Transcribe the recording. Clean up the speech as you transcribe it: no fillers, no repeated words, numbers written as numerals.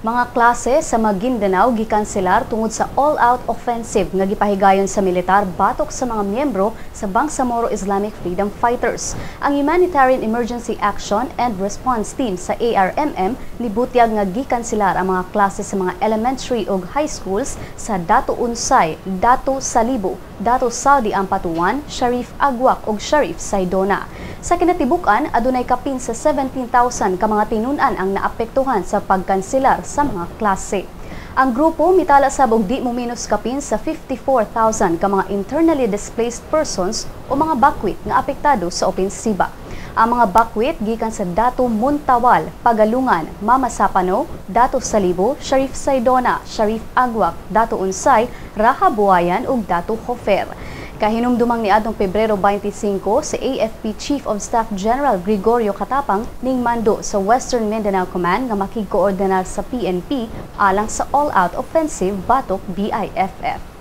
Mga klase sa Maguindanao gikanselar tungod sa all-out offensive nga gipahigayon sa militar batok sa mga miyembro sa Bangsamoro Islamic Freedom Fighters. Ang Humanitarian Emergency Action and Response Team sa ARMM nibutyag nga gikanselar ang mga klase sa mga elementary ug high schools sa Dato Unsay, Dato Salibo, Dato Saudi Ampatuan, Sharif Agwak ug Sharif Saydona. Sa kinatibukan, adunay kapin sa 17,000 ka mga tinunan ang naapektuhan sa pagkanselar sa mga klase. Ang grupo mitala sa di mo minus kapin sa 54,000 ka mga internally displaced persons o mga bakwit nga apektado sa opensiba. Ang mga bakwit gikan sa Dato Muntawal, Pagalungan, Mama Sapano, Dato Salibo, Sharif Saydona, Sharif Agwak, Dato Unsay, Raha Buayan ug Dato Hofer. Kahinumdumang niadtong Pebrero 25 sa AFP Chief of Staff General Gregorio Katapang ning mando sa Western Mindanao Command nga makig-koordinar sa PNP alang sa all-out offensive batok BIFF.